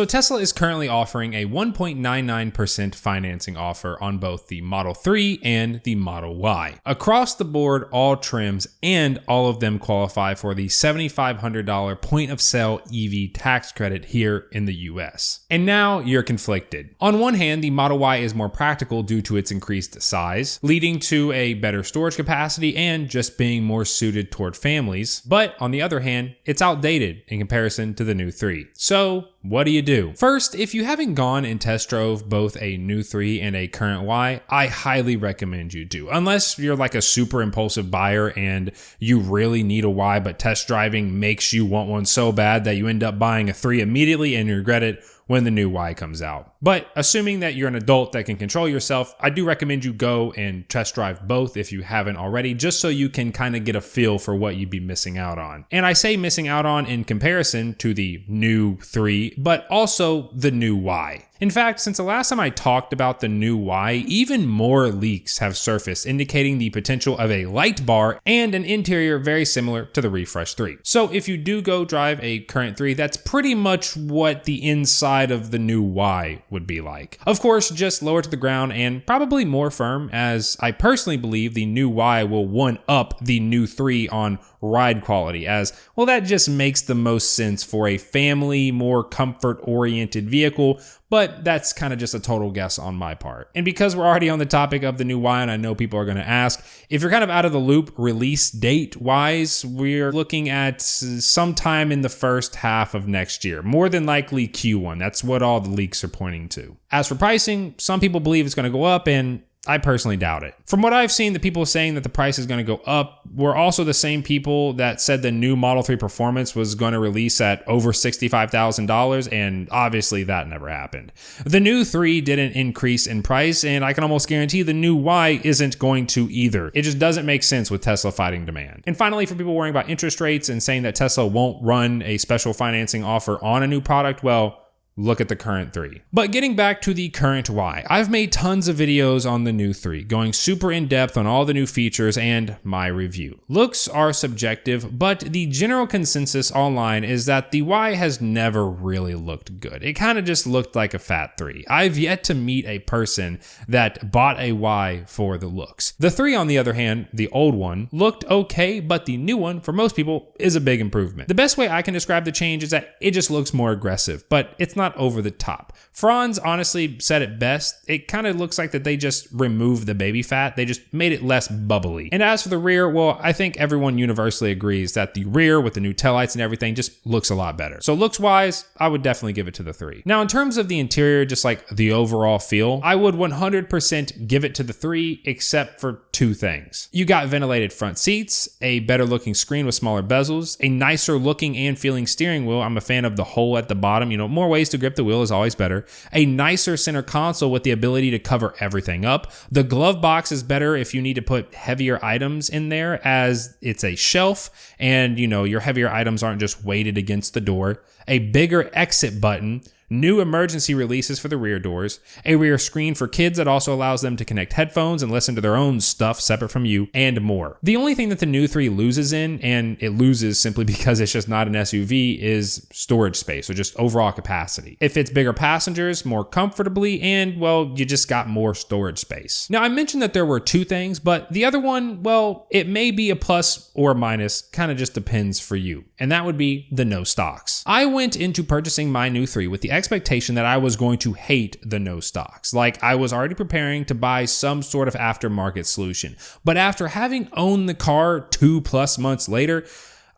So Tesla is currently offering a 1.99% financing offer on both the Model 3 and the Model Y. Across the board, all trims and all of them qualify for the $7,500 point of sale EV tax credit here in the US. And now you're conflicted. On one hand, the Model Y is more practical due to its increased size, leading to a better storage capacity and just being more suited toward families. But on the other hand, it's outdated in comparison to the new 3. So what do you do? First, if you haven't gone and test drove both a new 3 and a current Y, I highly recommend you do. Unless you're like a super impulsive buyer and you really need a Y, but test driving makes you want one so bad that you end up buying a 3 immediately and you regret it when the new Y comes out. But assuming that you're an adult that can control yourself, I do recommend you go and test drive both if you haven't already, just so you can kind of get a feel for what you'd be missing out on. And I say missing out on in comparison to the new 3, but also the new Y. In fact, since the last time I talked about the new Y, even more leaks have surfaced indicating the potential of a light bar and an interior very similar to the Refresh 3. So if you do go drive a current 3, that's pretty much what the inside of the new Y would be like. Of course, just lower to the ground and probably more firm, as I personally believe the new Y will one-up the new 3 on ride quality, as well, that just makes the most sense for a family, more comfort-oriented vehicle, but that's kind of just a total guess on my part. And because we're already on the topic of the new Y, and I know people are going to ask, if you're kind of out of the loop release date-wise, we're looking at sometime in the first half of next year, more than likely Q1. That's what all the leaks are pointing to. As for pricing, some people believe it's going to go up, and I personally doubt it. From what I've seen, the people saying that the price is going to go up were also the same people that said the new Model 3 Performance was going to release at over $65,000, and obviously that never happened. The new 3 didn't increase in price, and I can almost guarantee the new Y isn't going to either. It just doesn't make sense with Tesla fighting demand. And finally, for people worrying about interest rates and saying that Tesla won't run a special financing offer on a new product, well, look at the current 3. But getting back to the current Y, I've made tons of videos on the new 3, going super in depth on all the new features and my review. Looks are subjective, but the general consensus online is that the Y has never really looked good. It kind of just looked like a fat 3. I've yet to meet a person that bought a Y for the looks. The 3, on the other hand, the old one, looked okay, but the new one, for most people, is a big improvement. The best way I can describe the change is that it just looks more aggressive, but it's not over the top. Franz honestly said it best. It kind of looks like that they just removed the baby fat. They just made it less bubbly. And as for the rear, well, I think everyone universally agrees that the rear with the new taillights and everything just looks a lot better. So looks wise, I would definitely give it to the 3. Now, in terms of the interior, just like the overall feel, I would 100% give it to the 3, except for 2 things. You got ventilated front seats, a better looking screen with smaller bezels, a nicer looking and feeling steering wheel. I'm a fan of the hole at the bottom, more ways to grip the wheel is always better. A nicer center console with the ability to cover everything up. The glove box is better if you need to put heavier items in there, as it's a shelf and your heavier items aren't just weighted against the door. A bigger exit button. New emergency releases for the rear doors, a rear screen for kids that also allows them to connect headphones and listen to their own stuff separate from you, and more. The only thing that the new 3 loses in, and it loses simply because it's just not an SUV, is storage space, or just overall capacity. It fits bigger passengers more comfortably, and well, you just got more storage space. Now, I mentioned that there were 2 things, but the other one, well, it may be a plus or a minus, kind of just depends for you, and that would be the no stocks. I went into purchasing my new 3 with the expectation that I was going to hate the no stocks. Like, I was already preparing to buy some sort of aftermarket solution. But after having owned the car 2+ months later,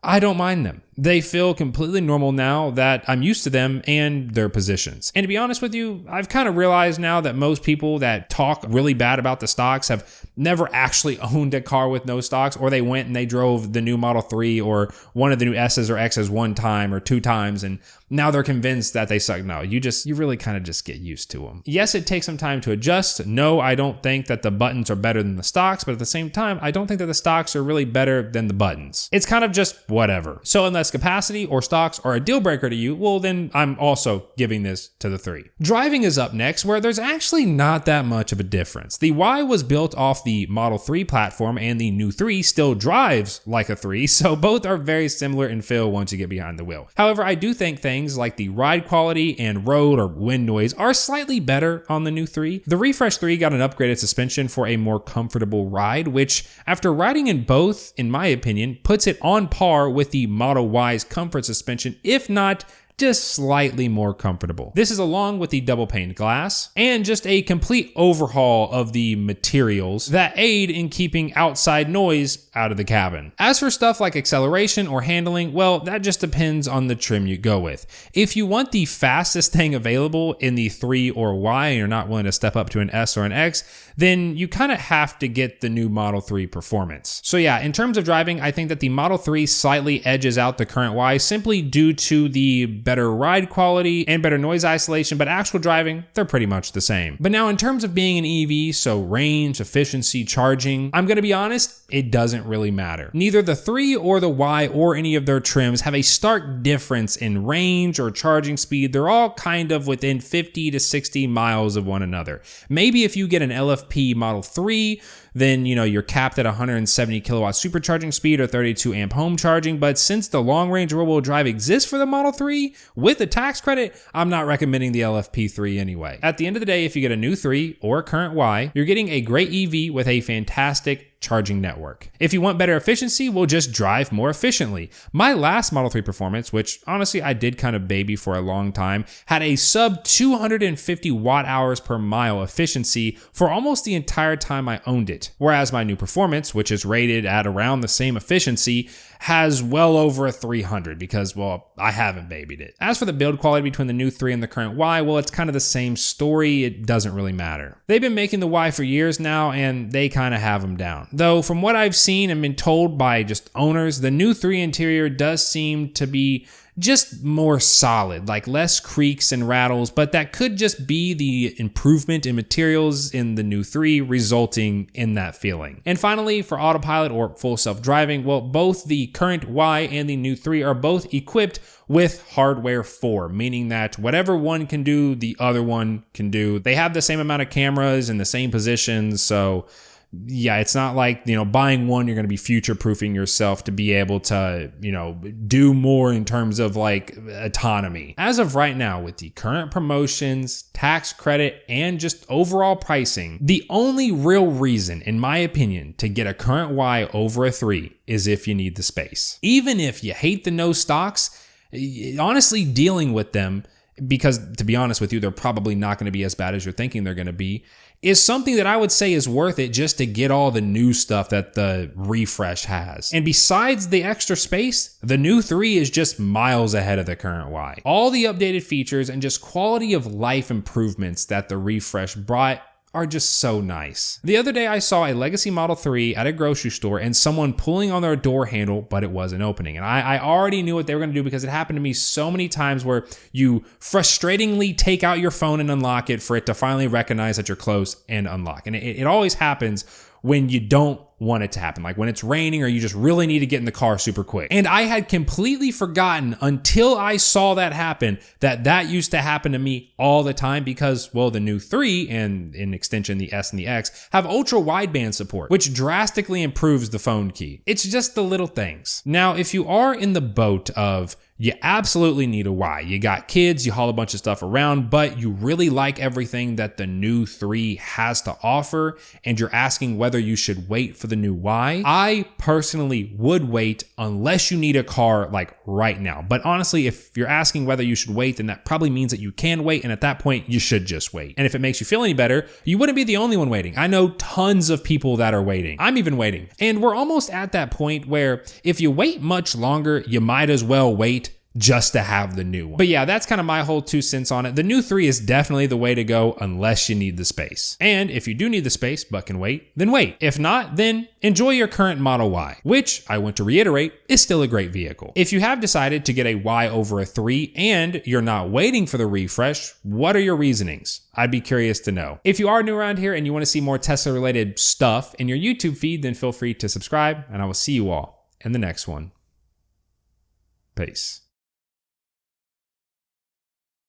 I don't mind them. They feel completely normal now that I'm used to them and their positions. And to be honest with you, I've kind of realized now that most people that talk really bad about the stocks have never actually owned a car with no stocks, or they went and they drove the new Model 3 or one of the new S's or X's 1 time or 2 times, and now they're convinced that they suck. No, you really kind of just get used to them. Yes, it takes some time to adjust. No, I don't think that the buttons are better than the stocks, but at the same time, I don't think that the stocks are really better than the buttons. It's kind of just whatever. So unless less capacity or stocks are a deal breaker to you, well then I'm also giving this to the 3. Driving is up next, where there's actually not that much of a difference. The Y was built off the Model 3 platform, and the new 3 still drives like a 3, so both are very similar in feel once you get behind the wheel. However, I do think things like the ride quality and road or wind noise are slightly better on the new 3. The Refresh 3 got an upgraded suspension for a more comfortable ride, which after riding in both, in my opinion, puts it on par with the Model Y's comfort suspension, if not just slightly more comfortable. This is along with the double pane glass and just a complete overhaul of the materials that aid in keeping outside noise out of the cabin. As for stuff like acceleration or handling, well, that just depends on the trim you go with. If you want the fastest thing available in the 3 or Y and you're not willing to step up to an S or an X, then you kind of have to get the new Model 3 performance. So yeah, in terms of driving, I think that the Model 3 slightly edges out the current Y simply due to the better ride quality and better noise isolation, but actual driving, they're pretty much the same. But now in terms of being an EV, so range, efficiency, charging, I'm gonna be honest, it doesn't really matter. Neither the 3 or the Y or any of their trims have a stark difference in range or charging speed. They're all kind of within 50 to 60 miles of one another. Maybe if you get an LFP Model 3, then you're capped at 170 kilowatt supercharging speed or 32 amp home charging. But since the long range rear wheel drive exists for the Model 3 with a tax credit, I'm not recommending the LFP3 anyway. At the end of the day, if you get a new 3 or a current Y, you're getting a great EV with a fantastic charging network. If you want better efficiency, we'll just drive more efficiently. My last Model 3 Performance, which honestly I did kind of baby for a long time, had a sub 250 watt hours per mile efficiency for almost the entire time I owned it. Whereas my new Performance, which is rated at around the same efficiency, has well over a 300 because, well, I haven't babied it. As for the build quality between the new 3 and the current Y, well, it's kind of the same story. It doesn't really matter. They've been making the Y for years now, and they kind of have them down. Though from what I've seen and been told by just owners, the new 3 interior does seem to be just more solid, like less creaks and rattles, but that could just be the improvement in materials in the new 3 resulting in that feeling. And finally, for autopilot or full self-driving, well, both the current Y and the new 3 are both equipped with hardware 4, meaning that whatever one can do, the other one can do. They have the same amount of cameras in the same positions, so yeah, it's not like, buying one, you're going to be future-proofing yourself to be able to, do more in terms of like autonomy. As of right now, with the current promotions, tax credit, and just overall pricing, the only real reason, in my opinion, to get a current Y over a 3 is if you need the space. Even if you hate the no stocks, honestly dealing with them, because to be honest with you, they're probably not going to be as bad as you're thinking they're going to be, is something that I would say is worth it just to get all the new stuff that the Refresh has. And besides the extra space, the new 3 is just miles ahead of the current Y. All the updated features and just quality of life improvements that the Refresh brought are just so nice. The other day I saw a Legacy Model 3 at a grocery store and someone pulling on their door handle, but it wasn't opening. And I already knew what they were gonna do because it happened to me so many times where you frustratingly take out your phone and unlock it for it to finally recognize that you're close and unlock. And it always happens when you don't want it to happen, like when it's raining or you just really need to get in the car super quick. And I had completely forgotten until I saw that happen that used to happen to me all the time because, well, the new 3 and in extension the S and the X have ultra wideband support, which drastically improves the phone key. It's just the little things. Now, if you are in the boat of you absolutely need a Y. You got kids, you haul a bunch of stuff around, but you really like everything that the new 3 has to offer, and you're asking whether you should wait for the new Y. I personally would wait unless you need a car like right now. But honestly, if you're asking whether you should wait, then that probably means that you can wait, and at that point, you should just wait. And if it makes you feel any better, you wouldn't be the only one waiting. I know tons of people that are waiting. I'm even waiting. And we're almost at that point where if you wait much longer, you might as well wait just to have the new one. But yeah, that's kind of my whole 2 cents on it. The new 3 is definitely the way to go unless you need the space. And if you do need the space but can wait, then wait. If not, then enjoy your current Model Y, which I want to reiterate is still a great vehicle. If you have decided to get a Y over a 3 and you're not waiting for the refresh, what are your reasonings? I'd be curious to know. If you are new around here and you want to see more Tesla related stuff in your YouTube feed, then feel free to subscribe, and I will see you all in the next one. Peace.